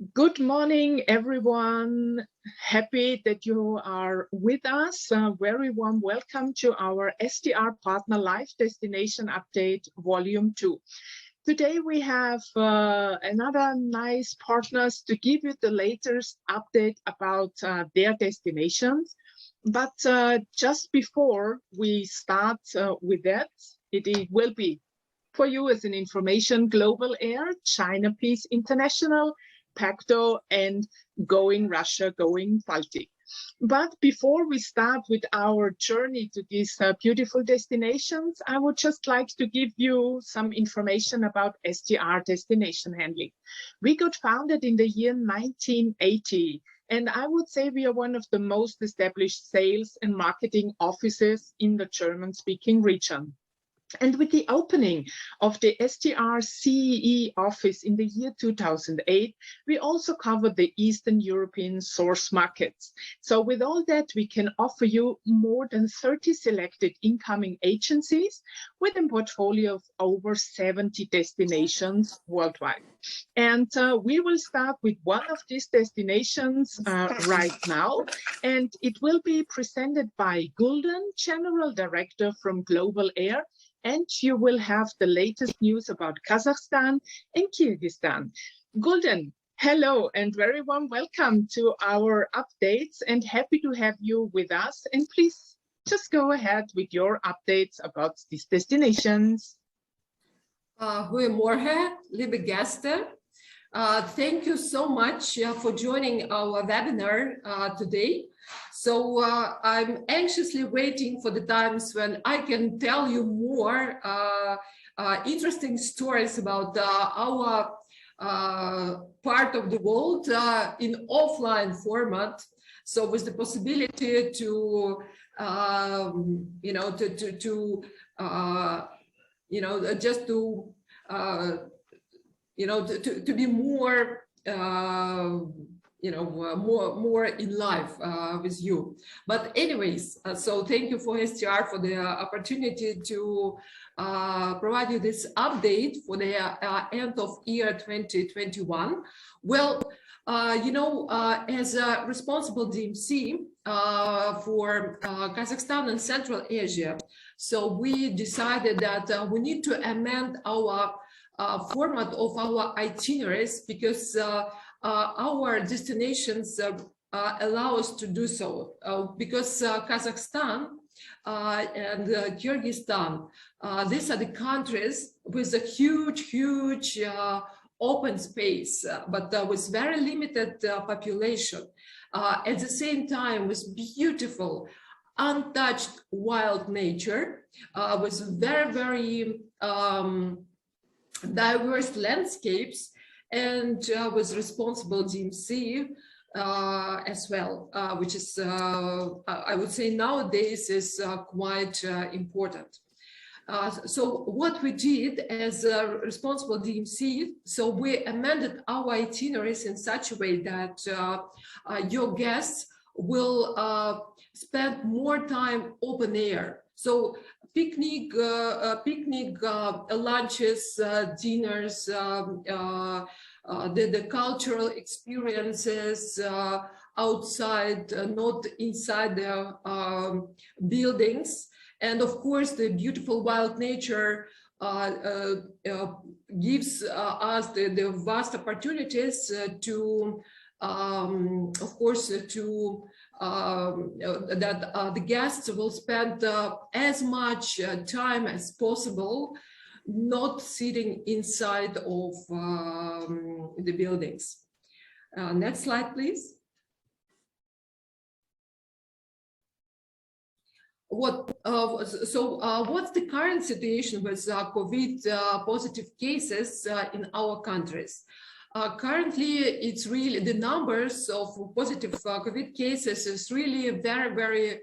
Good morning, everyone. Happy that you are with us. Very warm welcome to our STR Partner Live Destination Update Volume 2. Today we have another nice partners to give you the latest update about their destinations. But just before we start with that, it will be for you as an information, Global Air, China Peace International, Pacto, and GoingRussia, GoingBaltic. But before we start with our journey to these beautiful destinations, I would just like to give you some information about STR destination handling. We got founded in the year 1980, and I would say we are one of the most established sales and marketing offices in the German-speaking region. And with the opening of the STR CEE office in the year 2008, we also covered the Eastern European source markets. So with all that, we can offer you more than 30 selected incoming agencies with a portfolio of over 70 destinations worldwide. And we will start with one of these destinations right now, and it will be presented by Gulden, General Director from Global Air, and you will have the latest news about Kazakhstan and Kirgisistan. Gulden, hello and very warm welcome to our updates, and happy to have you with us. And please just go ahead with your updates about these destinations. Goedemorgen, liebe Gäste. Thank you so much for joining our webinar today. So I'm anxiously waiting for the times when I can tell you more interesting stories about our part of the world in offline format. So with the possibility to, to be more, more in life with you. But anyways, so thank you for STR for the opportunity to provide you this update for the end of year 2021. Well, as a responsible DMC for Kazakhstan and Central Asia, so we decided that we need to amend our format of our itineraries because our destinations allow us to do so. Because Kazakhstan and Kirgisistan, these are the countries with a huge open space, but with very limited population. At the same time, with beautiful, untouched wild nature, with very diverse landscapes, and with responsible DMC as well, which is, I would say nowadays is quite important. So what we did as a responsible DMC, so we amended our itineraries in such a way that your guests will spend more time open air. So picnic, lunches, dinners, the cultural experiences outside, not inside the buildings. And of course, the beautiful wild nature gives us the vast opportunities to, of course, to that the guests will spend as much time as possible not sitting inside of the buildings. Next slide, please. What's the current situation with COVID positive cases in our countries? Currently, it's really the numbers of positive COVID cases is really very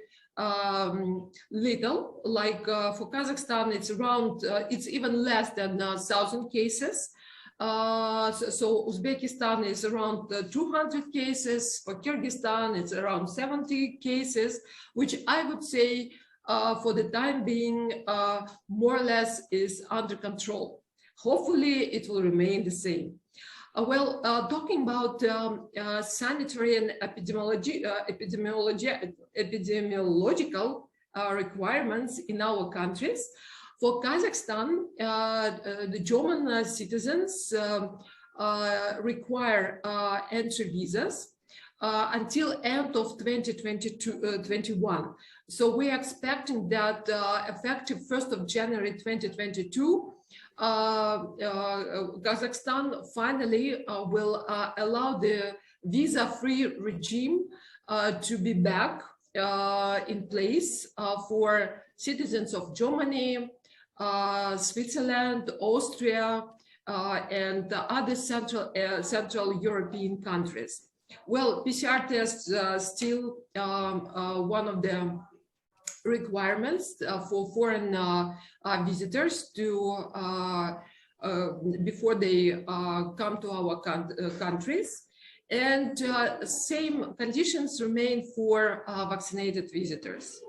little. Like for Kazakhstan, it's around, it's even less than 1,000 cases. So Uzbekistan is around 200 cases. For Kirgisistan, it's around 70 cases, which I would say for the time being, more or less is under control. Hopefully, it will remain the same. Talking about sanitary and epidemiological requirements in our countries. For Kazakhstan, the German citizens require entry visas until end of 2021. So we're expecting that effective 1st of January 2022, Kazakhstan finally will allow the visa-free regime to be back in place for citizens of Germany, Switzerland, Austria, and other Central European countries. Well, PCR tests still one of the requirements for foreign visitors to before they come to our countries, and same conditions remain for vaccinated visitors.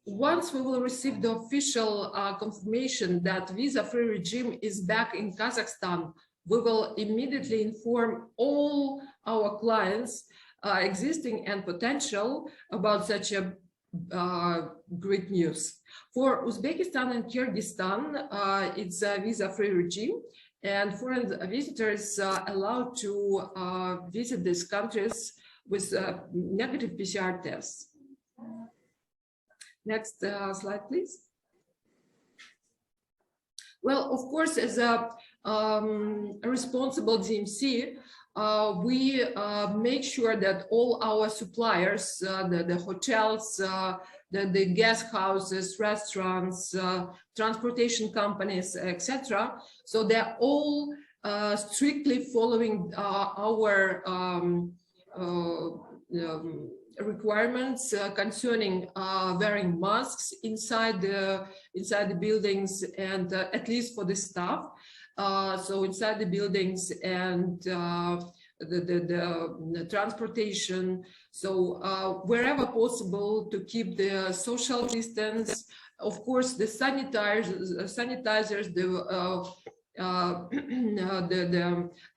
Once we will receive the official confirmation that visa-free regime is back in Kazakhstan, we will immediately inform all our clients, existing and potential, about such a great news. For Uzbekistan and Kirgisistan, it's a visa-free regime, and foreign visitors are allowed to visit these countries with negative PCR tests. Next slide, please. Well, of course, as a responsible DMC, we make sure that all our suppliers, the hotels, the guest houses, restaurants, transportation companies, etc., so they're all strictly following our requirements concerning wearing masks inside the buildings, and at least for the staff. So inside the buildings and the transportation. So wherever possible to keep the social distance. Of course, the sanitizers,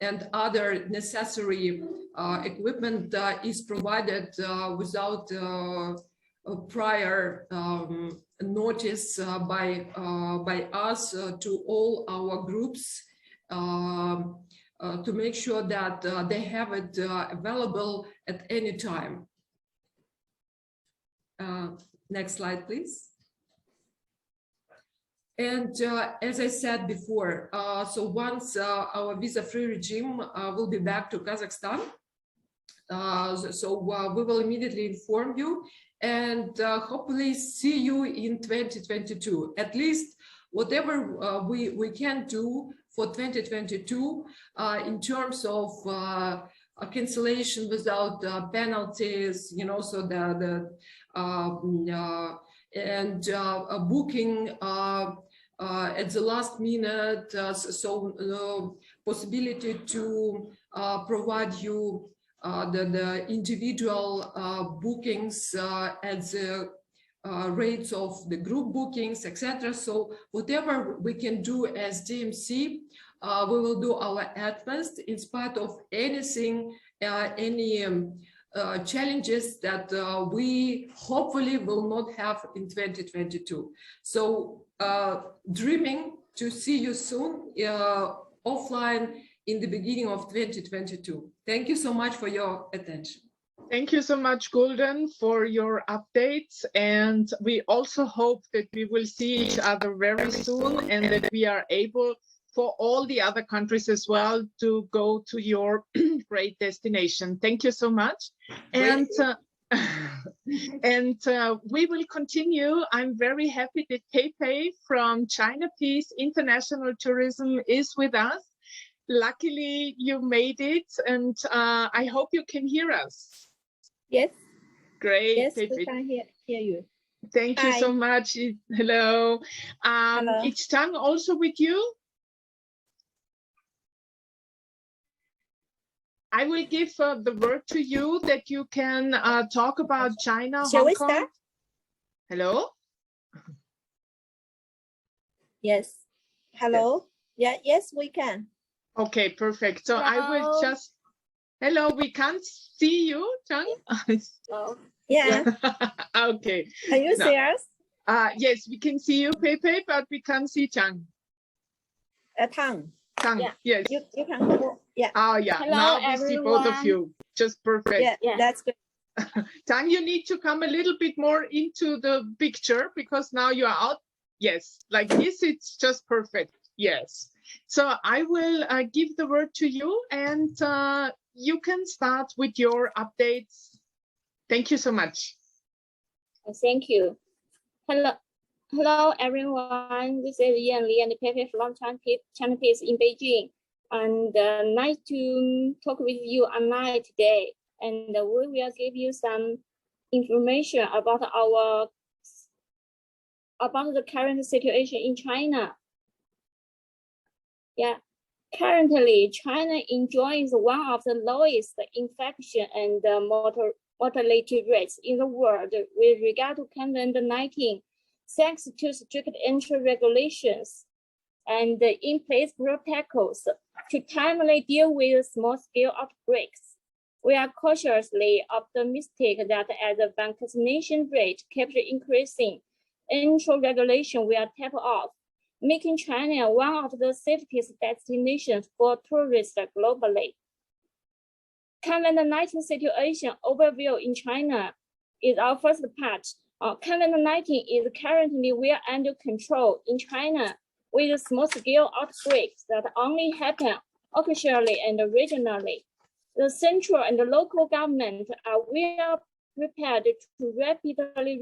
and other necessary equipment is provided without prior notice by us to all our groups to make sure that they have it available at any time. Next slide, please. And as I said before, so once our visa-free regime will be back to Kazakhstan, we will immediately inform you, and hopefully see you in 2022. At least whatever we can do for 2022 in terms of cancellation without penalties, you know, so booking at the last minute, possibility to provide you the individual bookings at the rates of the group bookings, etc. So whatever we can do as DMC, we will do our utmost in spite of anything, any challenges that we hopefully will not have in 2022. So dreaming to see you soon offline in the beginning of 2022. Thank you so much for your attention. Thank you so much, Golden, for your updates. And we also hope that we will see each other very soon, and that we are able for all the other countries as well to go to your great destination. Thank you so much. And we will continue. I'm very happy that Peipei from China Peace International Tourism is with us. Luckily, you made it, and I hope you can hear us. Yes. Great. Yes, we can hear you. Thank you so much. Hello. Hello. Each tongue also with you? I will give the word to you that you can talk about China, Shall Hong Kong. we start? Hello? Yes. Hello. Yeah, yes, we can. Okay, perfect. So I will Hello. just, hello, we can't see you, Chang. Hello. Yeah. Okay. Can you No. see us? Yes, we can see you, Pepe, but we can't see Chang. Tang. Chang, Yeah. yes. You can go. Yeah. Oh, yeah. Hello, Now we see both of everyone. you. Just perfect. Yeah. That's good. Tang, you need to come a little bit more into the picture because now you are out. Yes, like this, it's just perfect. Yes. So I will give the word to you and you can start with your updates. Thank you so much. Thank you. Hello, everyone. This is Yan Li and Pepe from China Peace in Beijing. And nice to talk with you online today. And we will give you some information about the current situation in China. Yeah. Currently, China enjoys one of the lowest infection and mortality rates in the world with regard to COVID-19, thanks to strict entry regulations and in-place protocols to timely deal with small-scale outbreaks. We are cautiously optimistic that as the vaccination rate keeps increasing, entry regulation will taper off, making China one of the safest destinations for tourists globally. COVID-19 situation overview in China is our first part. COVID-19 is currently well under control in China with small-scale outbreaks that only happen occasionally and regionally. The central and the local government are well prepared to rapidly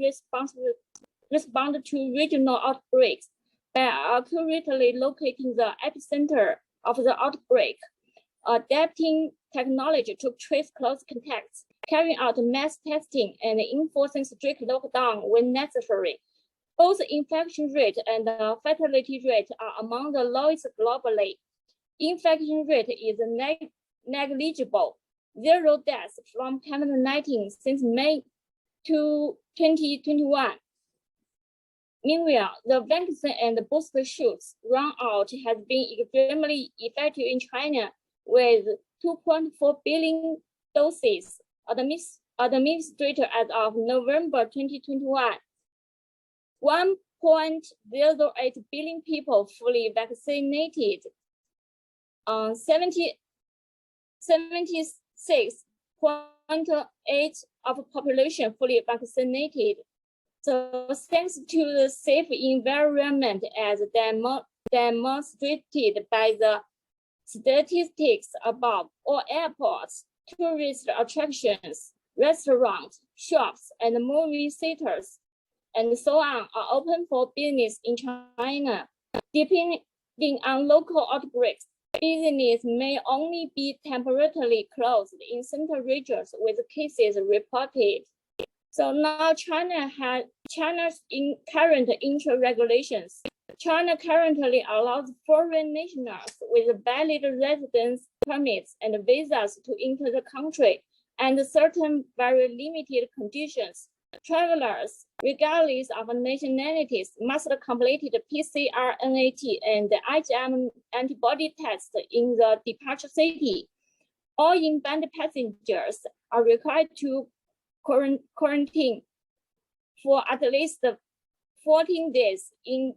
respond to regional outbreaks by accurately locating the epicenter of the outbreak, adapting technology to trace close contacts, carrying out mass testing, and enforcing strict lockdown when necessary. Both infection rate and fatality rate are among the lowest globally. Infection rate is negligible, 0 deaths from COVID-19 since May 2021. Meanwhile, the vaccine and booster shots run out has been extremely effective in China with 2.4 billion doses administered as of November 2021. 1.08 billion people fully vaccinated. 76.8% of the population fully vaccinated. So thanks to the safe environment as demonstrated by the statistics above, all airports, tourist attractions, restaurants, shops, and movie theaters, and so on are open for business in China. Depending on local outbreaks, business may only be temporarily closed in central regions with cases reported. So now China's current entry regulations. China currently allows foreign nationals with valid residence permits and visas to enter the country under certain very limited conditions. Travelers, regardless of nationalities, must complete the PCR, NAT, and the IgM antibody test in the departure city. All inbound passengers are required to quarantine for at least 14 days in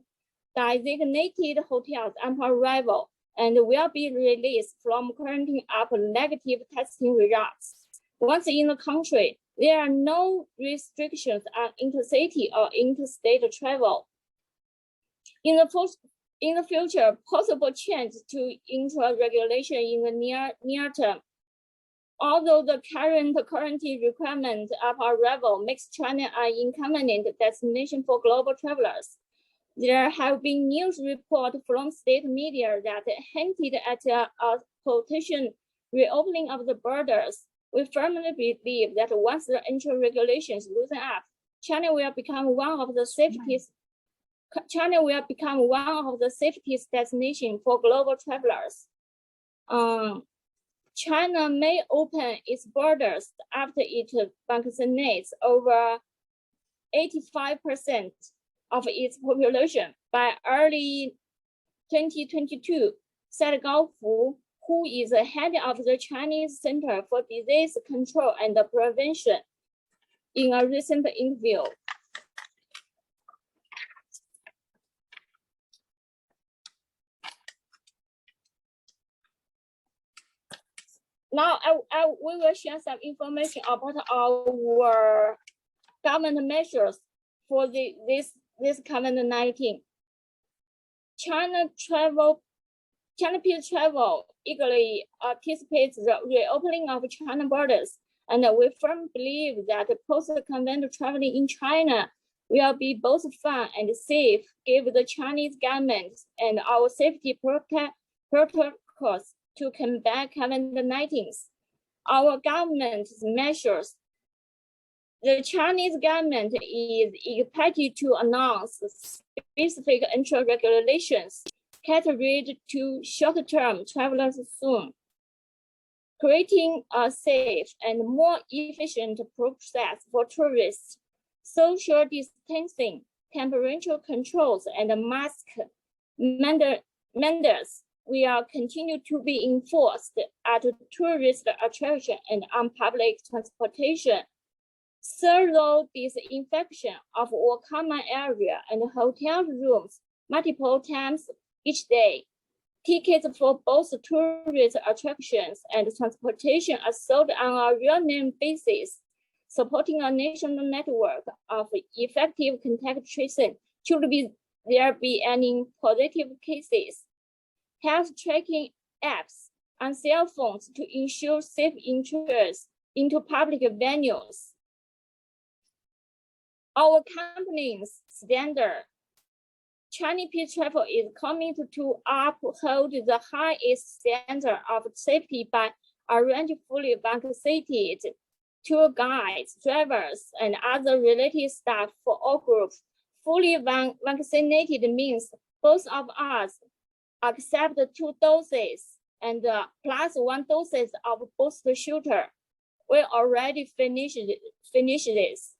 designated hotels upon arrival and will be released from quarantine after negative testing results. Once in the country, there are no restrictions on intercity or interstate travel. In the future, possible change to intra-regulation in the near term. Although the current quarantine requirement of arrival makes China an inconvenient destination for global travelers, there have been news reports from state media that hinted at a potential reopening of the borders. We firmly believe that once the entry regulations loosen up, China will become one of the safest destinations for global travelers. China may open its borders after it vaccinates over 85% of its population by early 2022, said Gao Fu, who is the head of the Chinese Center for Disease Control and Prevention, in a recent interview. Now, we will share some information about our government measures for this COVID-19. China people travel eagerly anticipates the reopening of China borders, and we firmly believe that post-COVID traveling in China will be both fun and safe, given the Chinese government and our safety protocols to combat COVID-19. Our government's measures. The Chinese government is expected to announce specific entry regulations catered to short-term travelers soon, creating a safe and more efficient process for tourists. Social distancing, temperature controls, and mask mandates will continue to be enforced at tourist attractions and on public transportation. Thorough disinfection of all common area and hotel rooms multiple times each day. Tickets for both tourist attractions and transportation are sold on a real-name basis, supporting a national network of effective contact tracing should there be any positive cases. Health tracking apps on cell phones to ensure safe entry into public venues. Our company's standard, Chinese Peace Travel is committed to uphold the highest standard of safety by arranging fully vaccinated tour guides, drivers, and other related staff for all groups. Fully vaccinated means both of us accept 2 doses and plus 1 dose of booster shooter. We already finished this.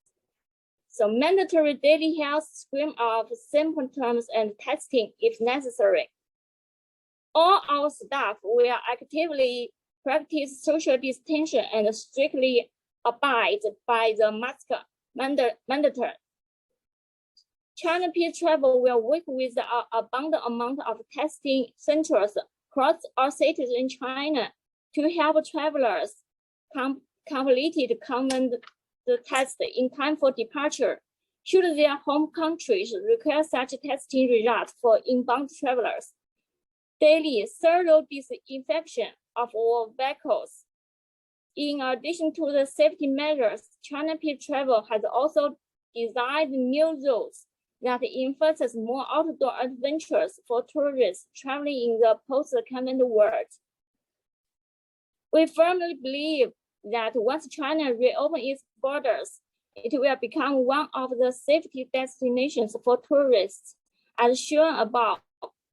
So mandatory daily health screen of symptoms and testing if necessary. All our staff will actively practice social distancing and strictly abide by the mask mandate. China Peace Travel will work with an abundant amount of testing centers across all cities in China to help travelers complete the test in time for departure. Should their home countries require such testing results for inbound travelers? Daily thorough disinfection of all vehicles. In addition to the safety measures, China Peace Travel has also designed new routes that emphasize more outdoor adventures for tourists traveling in the post-COVID world. We firmly believe that once China reopens its borders, it will become one of the safety destinations for tourists. As shown above,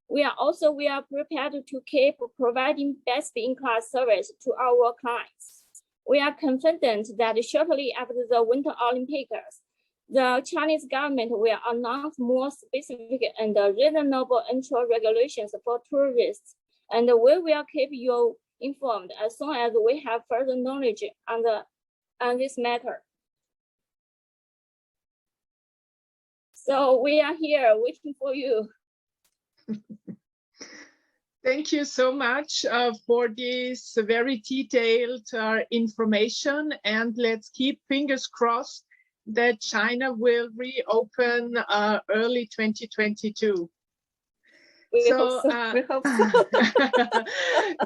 we are also prepared to keep providing best-in-class service to our clients. We are confident that shortly after the Winter Olympics, the Chinese government will announce more specific and reasonable entry regulations for tourists, and we will keep you informed as soon as we have further knowledge on this matter. So we are here waiting for you. Thank you so much for this very detailed information, and let's keep fingers crossed that China will reopen early 2022. We hope so.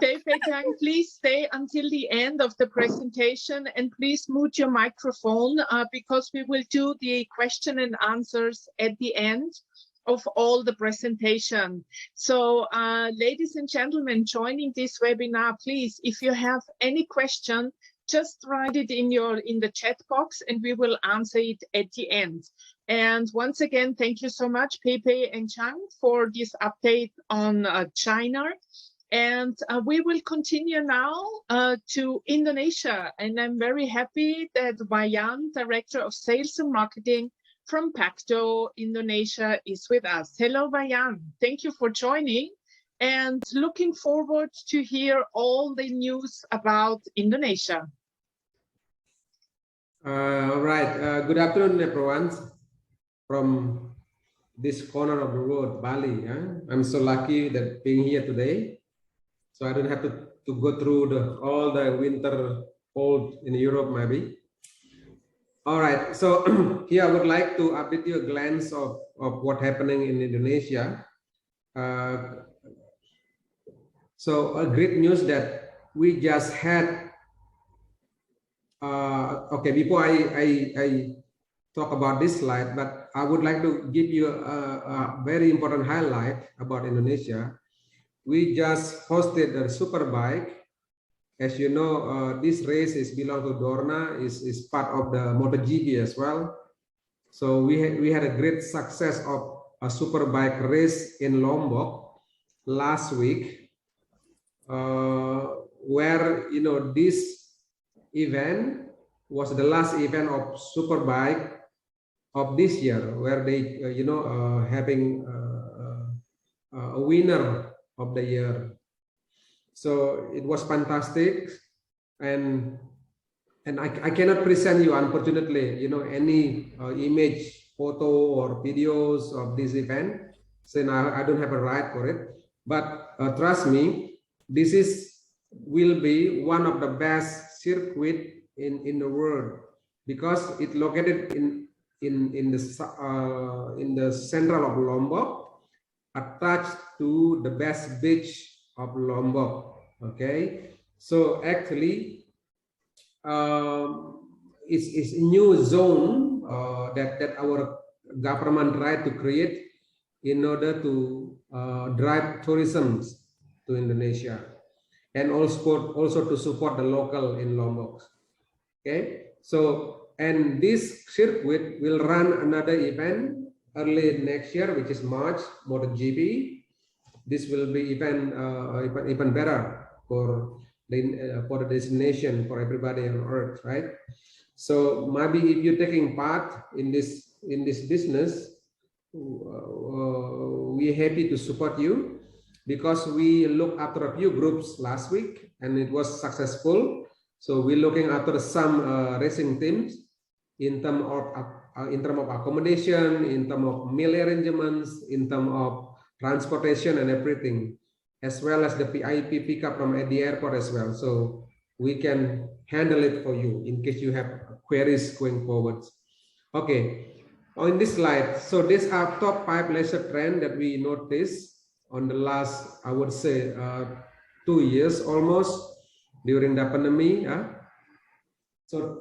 Fei Tang, please stay until the end of the presentation, and please mute your microphone because we will do the question and answers at the end of all the presentation. So ladies and gentlemen joining this webinar, please, if you have any question, just write it in the chat box and we will answer it at the end. And once again, thank you so much, Pepe and Chang, for this update on China. And we will continue now to Indonesia. And I'm very happy that Wayan, Director of Sales and Marketing from Pacto Indonesia, is with us. Hello, Wayan. Thank you for joining. and looking forward to hear all the news about Indonesia. All right. Good afternoon, everyone, from this corner of the world, Bali. I'm so lucky that being here today, so I don't have to go through all the winter cold in Europe, maybe. All right. So here I would like to update you a glance of what's happening in Indonesia. So a great news that we just had. Okay, before I talk about this slide, but I would like to give you a very important highlight about Indonesia. We just hosted a Superbike. As you know, this race belong to Dorna, is part of the MotoGP as well. So we had a great success of a Superbike race in Lombok last week, where this event was the last event of Superbike of this year, where they having a winner of the year. So it was fantastic, and I cannot present you, unfortunately, any image, photo, or videos of this event, since I don't have a right for it. But trust me, this will be one of the best circuit in the world, because it located in the central of Lombok, attached to the best beach of Lombok. Okay, so actually it's a new zone that our government tried to create in order to drive tourism to Indonesia, and also to support the local in Lombok. Okay, so and this circuit will run another event early next year, which is March, MotoGP. This will be even better for the destination for everybody on earth, right? So maybe if you're taking part in this business, we're happy to support you, because we looked after a few groups last week and it was successful. So we're looking after some racing teams in terms of accommodation, in terms of meal arrangements, in terms of transportation and everything, as well as the PIP pickup from at the airport as well. So we can handle it for you in case you have queries going forward. Okay, on this slide, so these are top 5 leisure trends that we noticed on the last, I would say, 2 years almost during the pandemic. So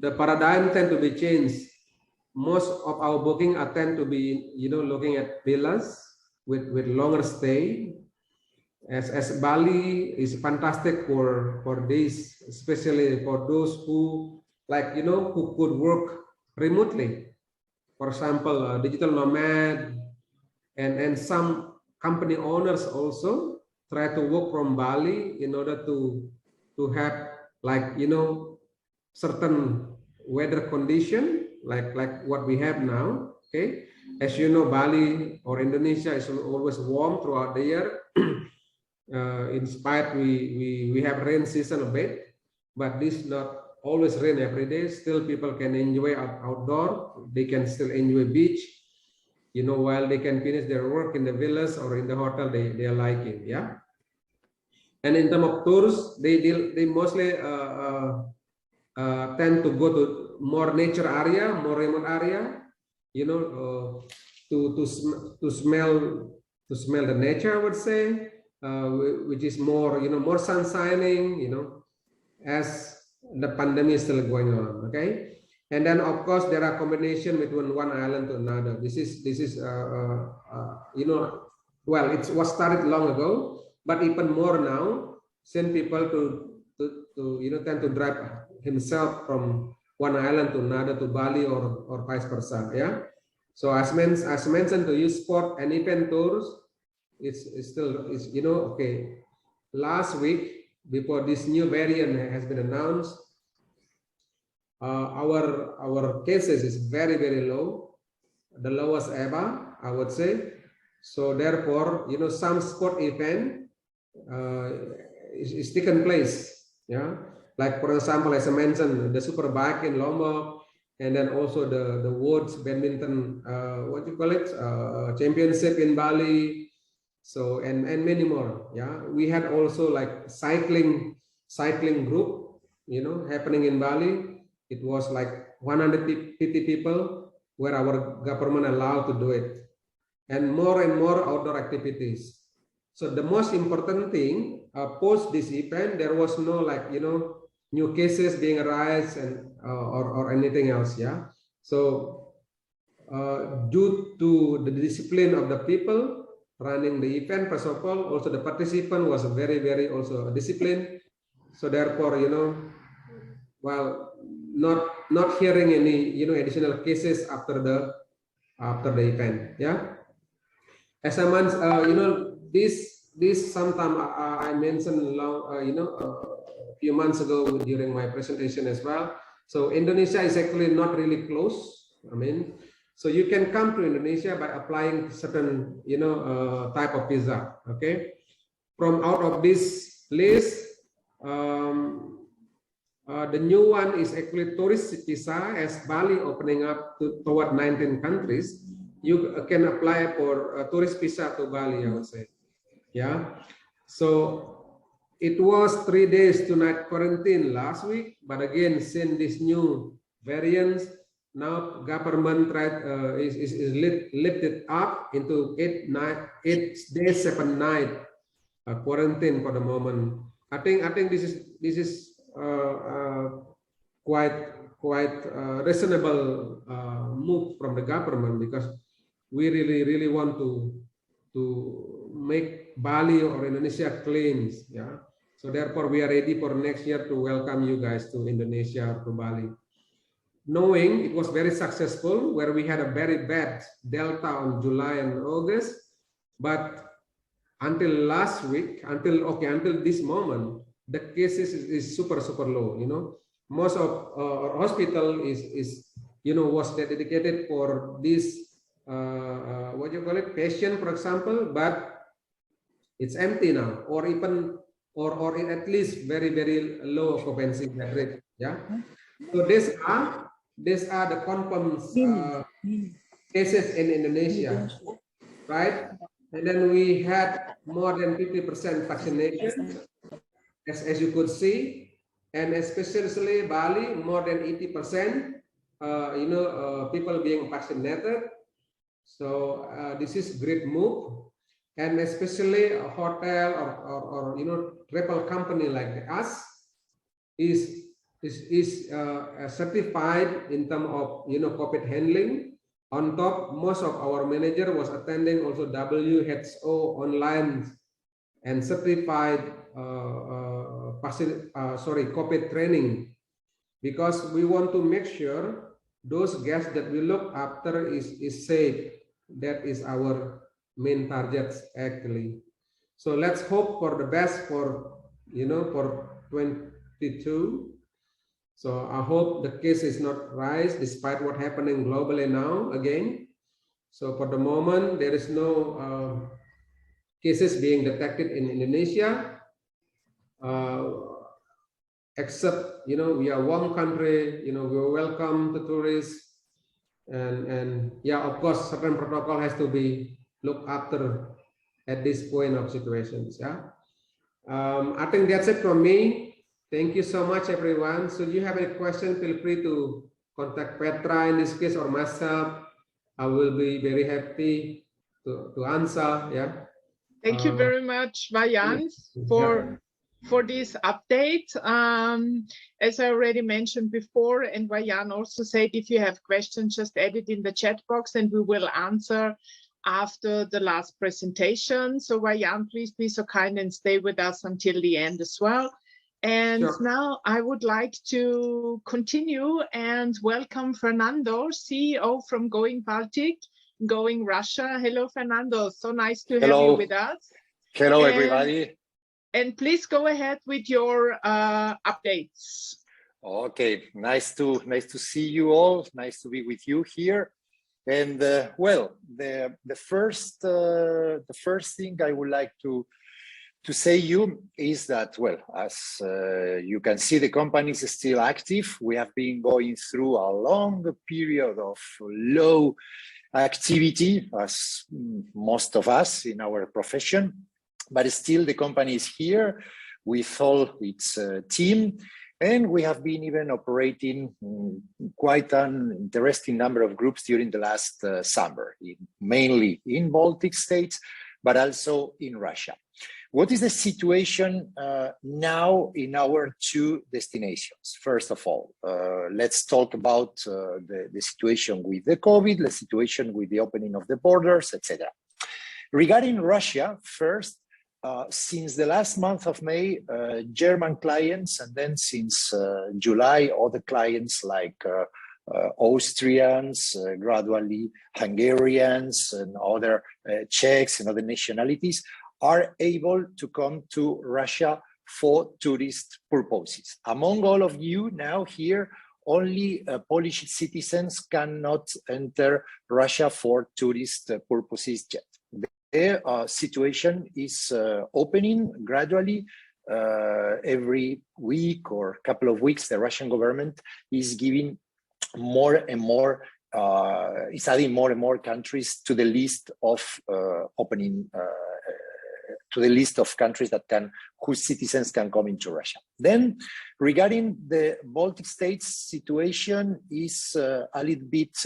the paradigm tend to be changed. Most of our booking tend to be, looking at villas with longer stay. As Bali is fantastic for this, especially for those who who could work remotely. For example, digital nomad, and some company owners also try to work from Bali in order to have certain weather condition like what we have now. Okay, as you know, Bali or Indonesia is always warm throughout the year. In spite we have rain season a bit, but this not always rain every day. Still people can enjoy outdoor. They can still enjoy beach, while they can finish their work in the villas or in the hotel they are liking. Yeah. And in terms of tours, they mostly tend to go to more nature area, more remote area, to smell the nature, I would say, which is more more sun shining, as the pandemic is still going on. Okay, and then of course there are combination between one island to another. This is well, it was started long ago, but even more now, send people to tend to drive himself from one island to another, to Bali or vice versa. Yeah. So as mentioned to you, sport and event tours is still okay. Last week, before this new variant has been announced, our cases is very low, the lowest ever, I would say. So therefore, you know, some sport event is taken place. Yeah, like for example, as I mentioned, the Superbike in Lombok, and then also the World's Badminton, what you call it, championship in Bali. So and many more. Yeah, we had also like cycling group, you know, happening in Bali. It was like 150 people where our government allowed to do it, and more outdoor activities. So the most important thing, post this event, there was no like, you know, new cases being arise and or anything else. Yeah. So due to the discipline of the people running the event, first of all, also the participant was very also disciplined. So therefore, you know, well, not hearing any, you know, additional cases after the event. Yeah. As I mentioned, you know, this sometime I mentioned long, you know, a few months ago during my presentation as well. So Indonesia is actually not really close. I mean, so you can come to Indonesia by applying certain, you know, type of visa. Okay, from out of this list, the new one is actually tourist visa. As Bali opening up toward 19 countries, you can apply for a tourist visa to Bali, I would say. Yeah. So it was 3 days 2 night quarantine last week, but again, since this new variants, now government is lifted up into 8 days 7 night quarantine for the moment. I think this is quite reasonable move from the government, because we really want to make Bali or Indonesia clean. Yeah. So therefore, we are ready for next year to welcome you guys to Indonesia or to Bali. Knowing it was very successful, where we had a very bad Delta on July and August, but until last week, until this moment, the cases is super low. You know, most of our hospital is you know, was dedicated for this what you call it, patient, for example, but it's empty now, or even or at least very low occupancy rate. Yeah. So these are the confirmed cases in Indonesia, right? And then we had more than 50% vaccination, as you could see, and especially Bali, more than 80%, you know, people being vaccinated. So this is great move, and especially a hotel or you know, travel company like us is certified in terms of, you know, COVID handling. On top, most of our manager was attending also WHO online and certified COVID training, because we want to make sure those guests that we look after is safe. That is our main targets actually. So let's hope for the best for, you know, for 22. So I hope the case is not rise despite what happening globally now again. So for the moment, there is no cases being detected in Indonesia, except, you know, we are a warm country, you know, we welcome the tourists, and yeah, of course, certain protocol has to be looked after at this point of situations. Yeah, I think that's it from me. Thank you so much, everyone. So, you have any question, feel free to contact Petra in this case or myself. I will be very happy to answer. Yeah. Thank you very much, Vayan, for this update. As I already mentioned before, and Vayan also said, if you have questions, just add it in the chat box and we will answer after the last presentation. So Vayan, please be so kind and stay with us until the end as well. And now I would like to continue and welcome Fernando, CEO from GoingBaltic, GoingRussia. Hello, Fernando. So nice to have you with us. Hello, everybody. And please go ahead with your updates. Okay, nice to see you all. Nice to be with you here. And well, the first thing I would like to say you is that, well, as you can see, the company is still active. We have been going through a long period of low activity, as most of us in our profession, but still the company is here with all its team. And we have been even operating quite an interesting number of groups during the last summer, mainly in Baltic States, but also in Russia. What is the situation now in our two destinations? First of all, let's talk about the situation with the COVID, the situation with the opening of the borders, etc. Regarding Russia, first, since the last month of May, German clients, and then since July, other clients like Austrians, gradually Hungarians, and other Czechs and other nationalities are able to come to Russia for tourist purposes. Among all of you now here, only Polish citizens cannot enter Russia for tourist purposes yet. The situation is opening gradually. Every week or couple of weeks, the Russian government is giving more and more, is adding more and more countries to the list of to the list of countries that whose citizens can come into Russia. Then, regarding the Baltic States, situation is a little bit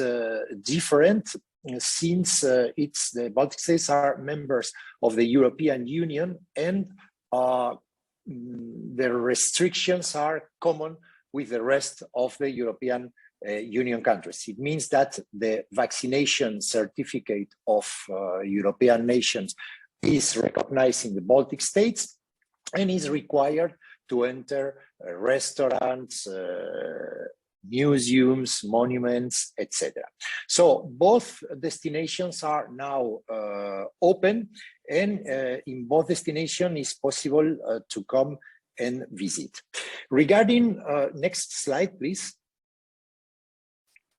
different, since the Baltic States are members of the European Union, and the restrictions are common with the rest of the European Union countries. It means that the vaccination certificate of European nations is recognized in the Baltic States and is required to enter restaurants, museums, monuments, etc. So both destinations are now open, and in both destinations it's possible to come and visit. Regarding, next slide, please.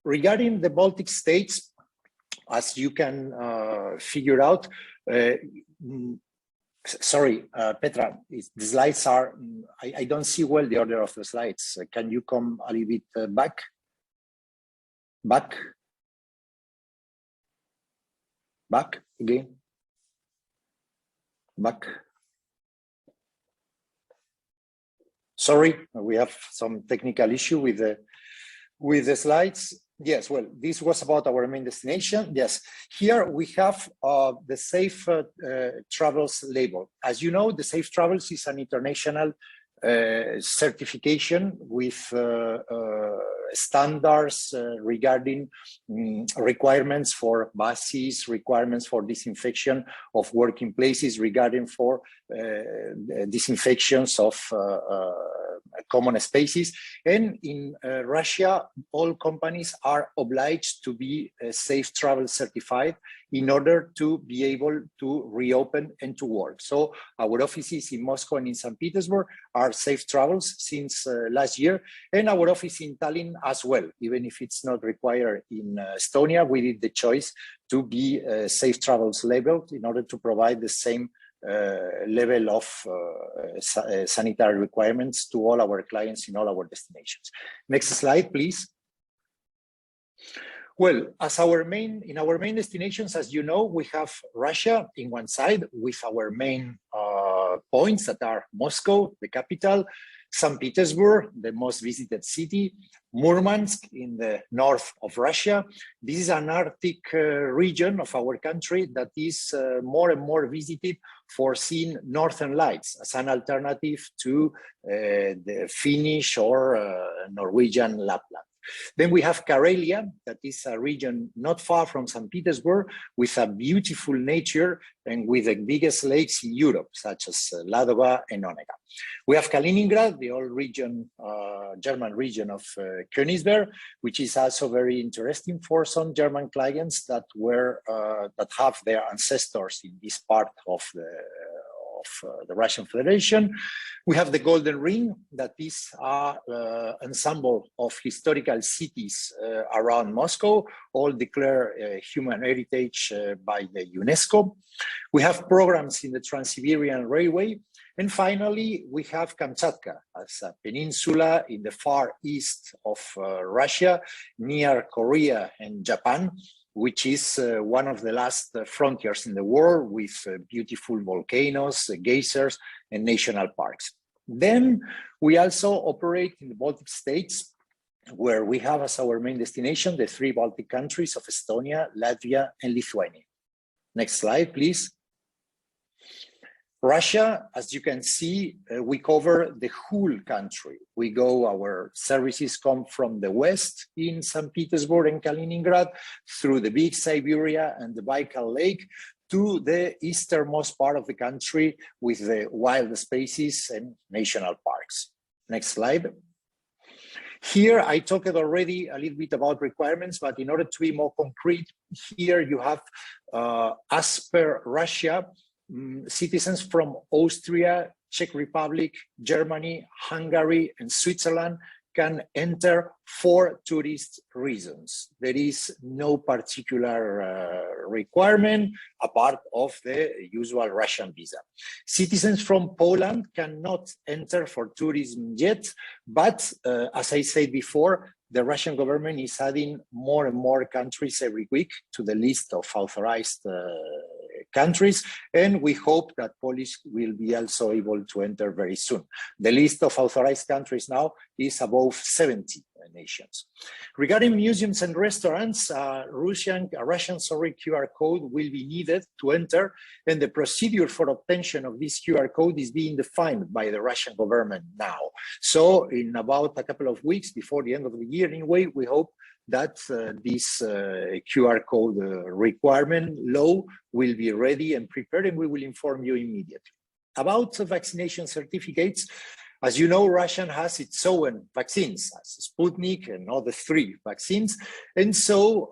Regarding the Baltic States, as you can figure out, sorry, Petra, the slides are, I don't see well the order of the slides. Can you come a little bit back? Back again? Back. Sorry, we have some technical issue with the slides. Yes, well, this was about our main destination. Yes, here we have the Safe Travels label. As you know, the Safe Travels is an international certification with standards regarding requirements for buses, requirements for disinfection of working places, regarding for disinfections of common spaces. And in Russia, all companies are obliged to be Safe Travel certified in order to be able to reopen and to work. So our offices in Moscow and in St. Petersburg are Safe Travels since last year, and our office in Tallinn as well. Even if it's not required in Estonia, we did the choice to be Safe Travels labeled in order to provide the same level of sanitary requirements to all our clients in all our destinations. Next slide, please. Well, in our main destinations, as you know, we have Russia in one side with our main points that are Moscow, the capital, St. Petersburg, the most visited city, Murmansk in the north of Russia. This is an Arctic region of our country that is more and more visited for seeing northern lights as an alternative to the Finnish or Norwegian Lapland. Then we have Karelia, that is a region not far from St. Petersburg, with a beautiful nature and with the biggest lakes in Europe, such as Ladoga and Onega. We have Kaliningrad, the old region, German region of Königsberg, which is also very interesting for some German clients that have their ancestors in this part of of the Russian Federation. We have the Golden Ring, that is an ensemble of historical cities around Moscow, all declared human heritage by the UNESCO. We have programs in the Trans-Siberian Railway. And finally, we have Kamchatka as a peninsula in the far east of Russia, near Korea and Japan, which is one of the last frontiers in the world with beautiful volcanoes, geysers, and national parks. Then we also operate in the Baltic States, where we have as our main destination the 3 Baltic countries of Estonia, Latvia, and Lithuania. Next slide, please. Russia, as you can see, we cover the whole country. Our services come from the west in St. Petersburg and Kaliningrad, through the big Siberia and the Baikal Lake, to the easternmost part of the country with the wild spaces and national parks. Next slide. Here, I talked already a little bit about requirements, but in order to be more concrete, here you have, as per Russia, citizens from Austria, Czech Republic, Germany, Hungary, and Switzerland can enter for tourist reasons. There is no particular requirement apart of the usual Russian visa. Citizens from Poland cannot enter for tourism yet, but as I said before, the Russian government is adding more and more countries every week to the list of authorized countries, and we hope that Polish will be also able to enter very soon. The list of authorized countries now is above 70 nations. Regarding museums and restaurants, Russian QR code will be needed to enter, and the procedure for obtention of this QR code is being defined by the Russian government now. So in about a couple of weeks before the end of the year, anyway, we hope that this QR code requirement law will be ready and prepared, and we will inform you immediately. About vaccination certificates, as you know, Russia has its own vaccines, Sputnik and other 3 vaccines. And so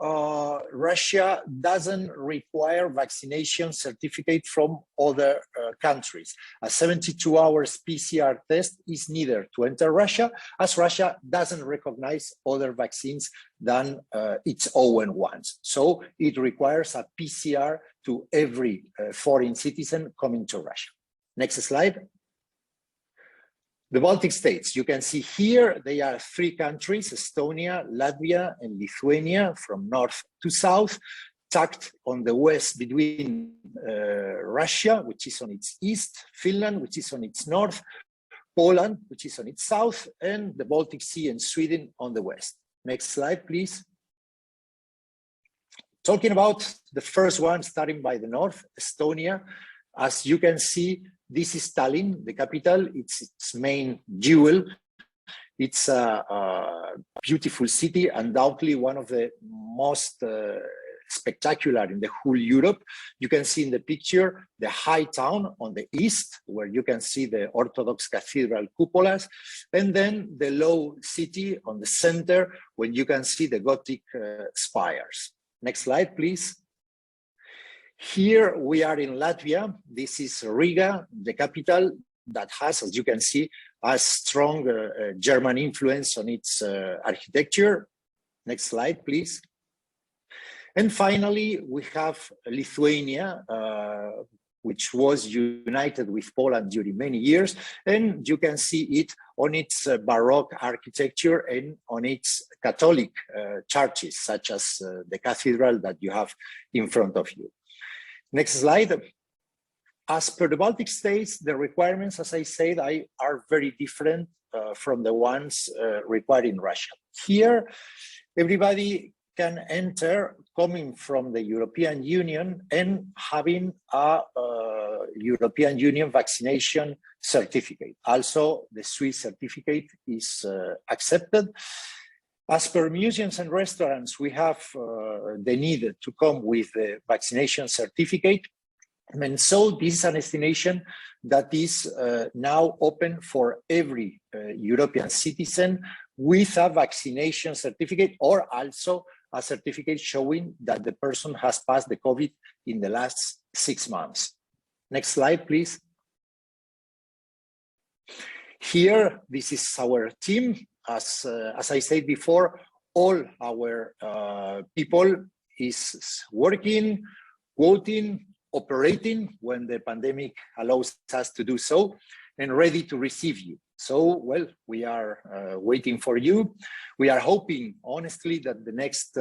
Russia doesn't require vaccination certificate from other countries. A 72 hours PCR test is needed to enter Russia, as Russia doesn't recognize other vaccines than its own ones. So it requires a PCR to every foreign citizen coming to Russia. Next slide. The Baltic States, you can see here, they are 3 countries, Estonia, Latvia, and Lithuania, from north to south, tucked on the west between Russia, which is on its east, Finland, which is on its north, Poland, which is on its south, and the Baltic Sea and Sweden on the west. Next slide, please. Talking about the first one, starting by the north, Estonia, as you can see, this is Tallinn, the capital. It's its main jewel. It's a beautiful city, undoubtedly one of the most spectacular in the whole Europe. You can see in the picture the high town on the east, where you can see the Orthodox cathedral cupolas, and then the low city on the center, when you can see the Gothic spires. Next slide, please. Here we are in Latvia. This is Riga, the capital, that has, as you can see, a strong German influence on its architecture. Next slide, please. And finally, we have Lithuania, which was united with Poland during many years. And you can see it on its Baroque architecture and on its Catholic churches, such as the cathedral that you have in front of you. Next slide. As per the Baltic States, the requirements, as I said, are very different from the ones required in Russia. Here, everybody can enter coming from the European Union and having a European Union vaccination certificate. Also, the Swiss certificate is accepted. As per museums and restaurants, we have the need to come with the vaccination certificate. And so this is a destination that is now open for every European citizen with a vaccination certificate, or also a certificate showing that the person has passed the COVID in the last 6 months. Next slide, please. Here, this is our team. As I said before, all our people is working, quoting, operating when the pandemic allows us to do so, and ready to receive you. So, well, we are waiting for you. We are hoping, honestly, that the next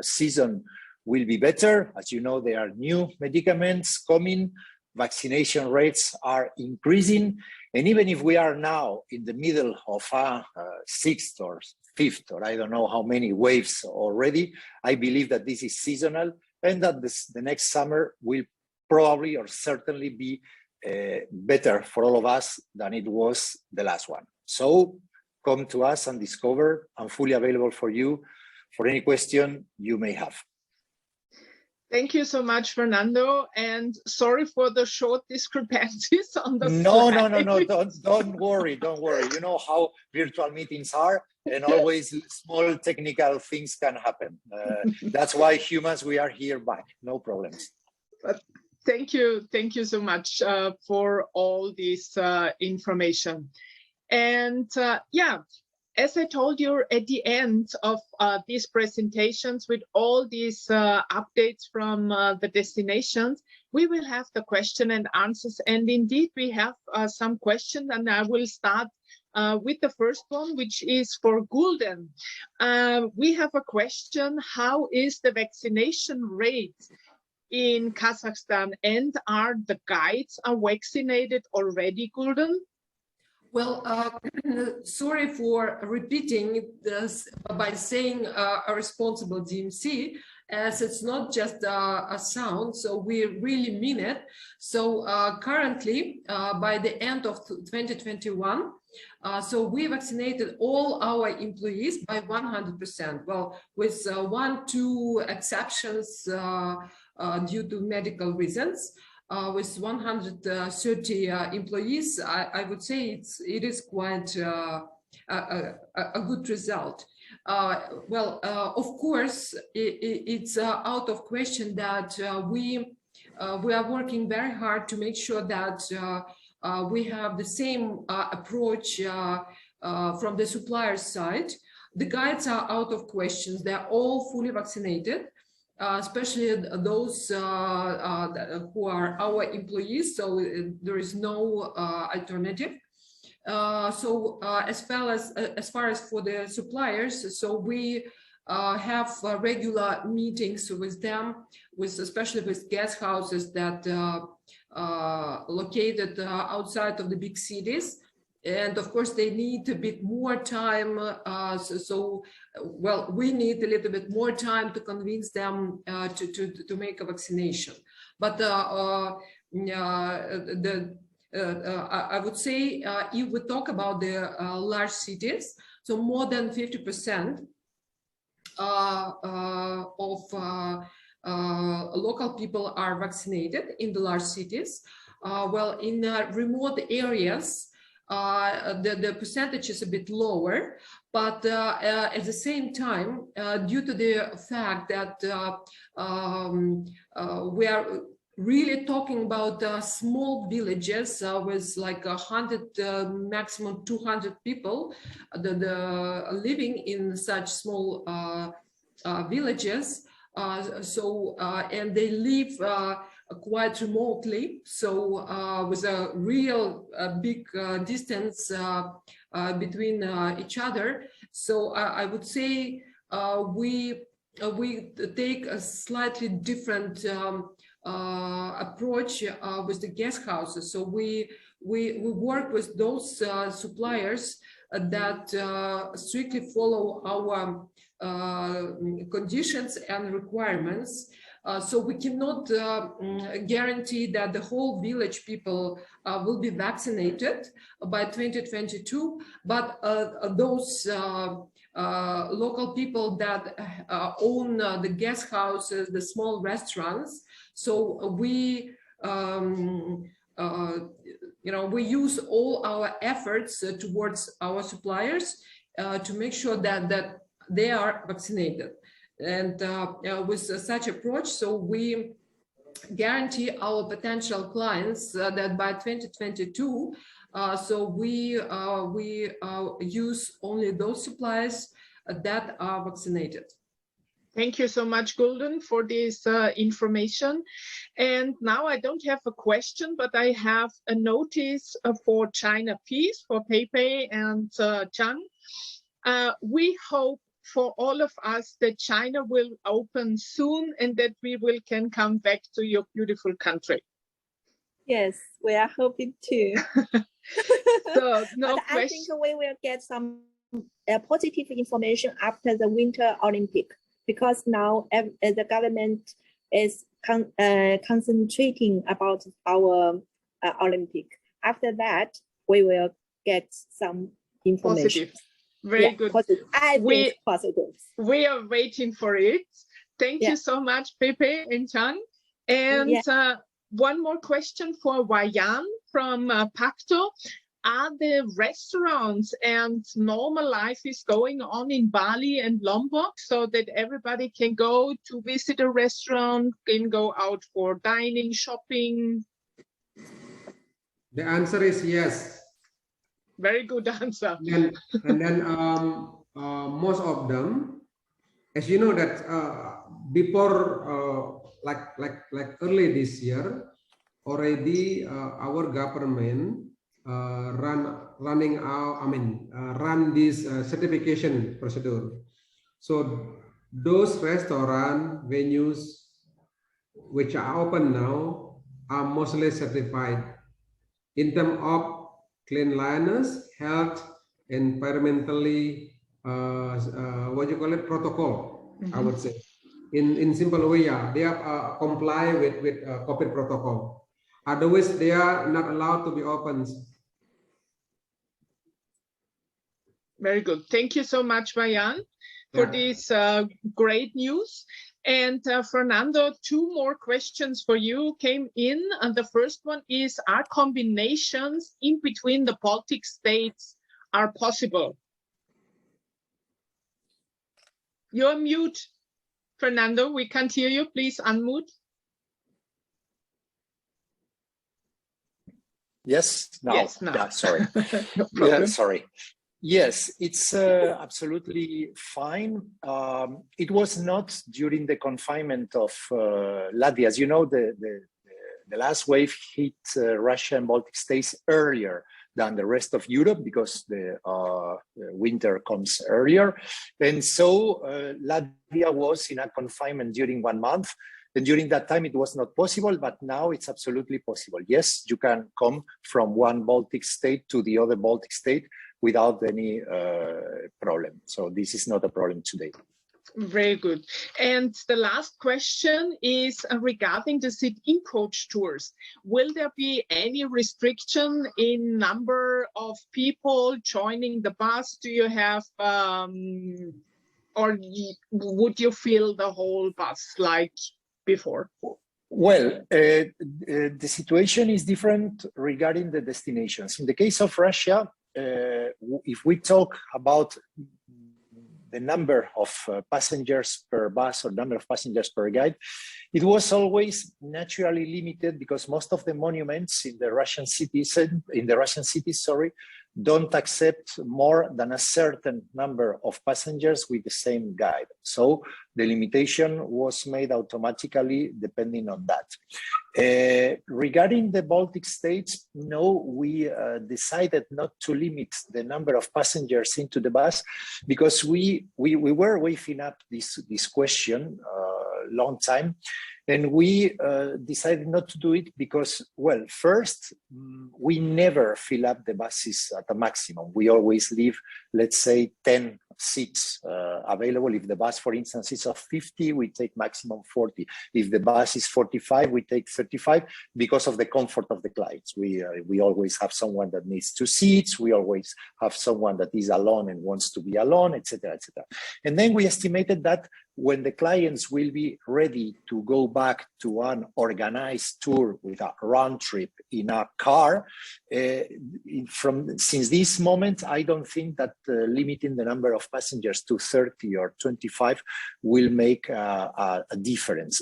season will be better. As you know, there are new medicaments coming, vaccination rates are increasing, and even if we are now in the middle of a sixth or fifth, or I don't know how many waves already, I believe that this is seasonal, and that the next summer will probably or certainly be better for all of us than it was the last one. So come to us and discover. I'm fully available for you for any question you may have. Thank you so much, Fernando, and sorry for the short discrepancies on the No, slide. don't worry. You know how virtual meetings are, and always small technical things can happen. That's why humans, we are here back, no problems. But thank you so much for all this information. And yeah, as I told you at the end of these presentations with all these updates from the destinations, we will have the question and answers. And indeed, we have some questions, and I will start with the first one, which is for Gulden. We have a question: how is the vaccination rate in Kazakhstan, and are the guides vaccinated already, Gulden? Well, sorry for repeating this by saying a responsible DMC, as it's not just a sound, so we really mean it. So currently, by the end of 2021, so we vaccinated all our employees by 100%. Well, with 1-2 exceptions due to medical reasons. With 130 employees, I would say it is quite a good result. Well, of course, it's out of question that we are working very hard to make sure that we have the same approach from the supplier side. The guides are out of questions. They're all fully vaccinated. Especially those who are our employees, so there is no alternative. So as far as for the suppliers, so we have regular meetings with them, especially with guest houses that located outside of the big cities. And of course, they need a bit more time. Well, we need a little bit more time to convince them to make a vaccination. But I would say if we talk about the large cities, so more than 50% of local people are vaccinated in the large cities. Well, in remote areas, the percentage is a bit lower, but at the same time, due to the fact that we are really talking about small villages with like 100, maximum 200 people living in such small villages, and they live quite remotely, so with a real big distance between each other. So I would say we take a slightly different approach with the guest houses. So we work with those suppliers that strictly follow our conditions and requirements. So we cannot guarantee that the whole village people will be vaccinated by 2022, but those local people that own the guest houses, the small restaurants, so we we use all our efforts towards our suppliers to make sure that they are vaccinated. And with such approach, so we guarantee our potential clients that by 2022, So we use only those suppliers that are vaccinated. Thank you so much, Gulden, for this information. And now I don't have a question, but I have a notice for China Peace, for Pepe and Chang. We hope for all of us that China will open soon and that we can come back to your beautiful country. Yes, we are hoping to. So, no but I think we will get some positive information after the Winter Olympic, because now the government is concentrating about our Olympic. After that, we will get some information. Positive. Very good. Positive. I think positive. We are waiting for it. Thank you so much, Pepe and Chan. And one more question for Wayan from Pacto. Are the restaurants and normal life is going on in Bali and Lombok so that everybody can go to visit a restaurant, can go out for dining, shopping? The answer is yes. Very good answer. And then most of them, as you know that before like early this year, already our government run this certification procedure. So those restaurant venues which are open now are mostly certified in terms of cleanliness, health, environmentally, what you call it, protocol. I would say, in simple way, they have comply with COVID protocol. Otherwise, they are not allowed to be open. Very good. Thank you so much, Wayan, for this great news. And Fernando, two more questions for you came in. And the first one is, are combinations in between the Baltic states are possible? You're mute, Fernando. We can't hear you. Please unmute. Yes, now. Yes, now. Yeah, sorry. No problem. Sorry. Yes, it's absolutely fine. It was not during the confinement of Latvia. As you know, the last wave hit Russia and Baltic states earlier than the rest of Europe because the winter comes earlier. And so Latvia was in a confinement during 1 month. And during that time, it was not possible, but now it's absolutely possible. Yes, you can come from one Baltic state to the other Baltic state without any problem. So this is not a problem today. Very good. And the last question is regarding the sit-in coach tours. Will there be any restriction in number of people joining the bus? Do you have, or would you fill the whole bus like before? Well, the situation is different regarding the destinations. In the case of Russia, if we talk about the number of passengers per bus or number of passengers per guide, it was always naturally limited because most of the monuments in the Russian cities, don't accept more than a certain number of passengers with the same guide. So the limitation was made automatically depending on that. Regarding the Baltic states, no, we decided not to limit the number of passengers into the bus because we were waking up this question long time. And we decided not to do it because, well, first, we never fill up the buses at a maximum. We always leave, let's say, 10 seats available. If the bus, for instance, is of 50, we take maximum 40. If the bus is 45, we take 35 because of the comfort of the clients. We always have someone that needs 2 seats. We always have someone that is alone and wants to be alone, etc., etc. And then we estimated that when the clients will be ready to go back to an organized tour with a round trip in a car, since this moment, I don't think that limiting the number of passengers to 30 or 25 will make a difference.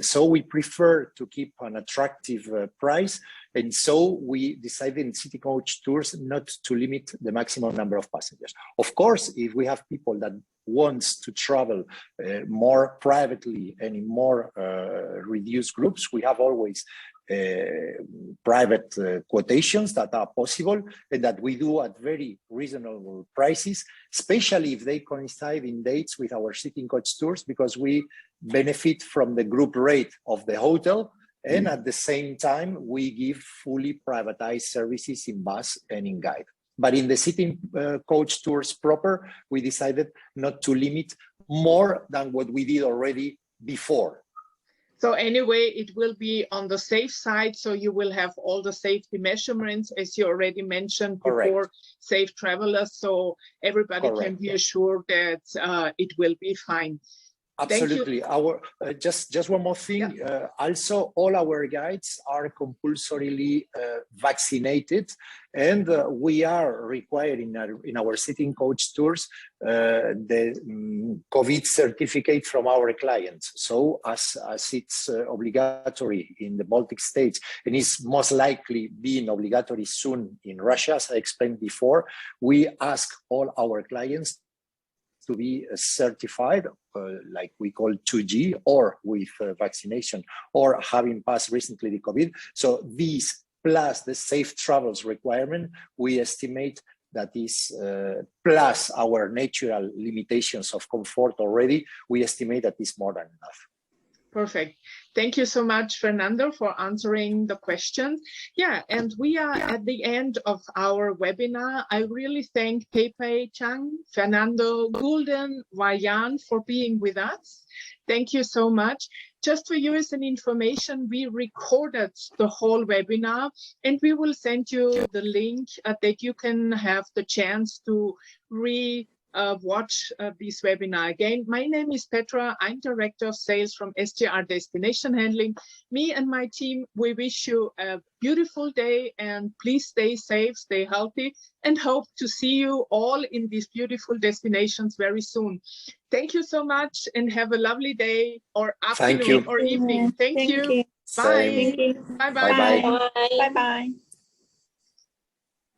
So we prefer to keep an attractive price, And so we decided in city coach tours not to limit the maximum number of passengers. Of course, if we have people that wants to travel more privately and in more reduced groups, we have always private quotations that are possible and that we do at very reasonable prices, especially if they coincide in dates with our sitting coach tours, because we benefit from the group rate of the hotel. And at the same time, we give fully privatized services in bus and in guide. But in the sitting coach tours proper, we decided not to limit more than what we did already before. So anyway, it will be on the safe side. So you will have all the safety measurements, as you already mentioned before, Correct. Safe travelers. So everybody Correct. can be assured that it will be fine. Absolutely. Our just one more thing. Yeah. Also, all our guides are compulsorily vaccinated, and we are requiring in our sitting coach tours the COVID certificate from our clients. So, as it's obligatory in the Baltic States, and is most likely being obligatory soon in Russia, as I explained before, we ask all our clients to be certified, like we call 2G, or with vaccination, or having passed recently the COVID. So these plus the safe travels requirement, we estimate that is plus our natural limitations of comfort already, we estimate that is more than enough. Perfect. Thank you so much, Fernando, for answering the questions. Yeah, and we are at the end of our webinar. I really thank Pepe Chang, Fernando Gulden, Wayan for being with us. Thank you so much. Just for you as an information, we recorded the whole webinar and we will send you the link that you can have the chance to watch this webinar again. My name is Petra. I'm Director of Sales from STR Destination Handling. Me and my team, we wish you a beautiful day and please stay safe, stay healthy, and hope to see you all in these beautiful destinations very soon. Thank you so much and have a lovely day or afternoon or evening. Thank you. you. Bye. Thank you. Bye-bye. Bye-bye. Bye-bye.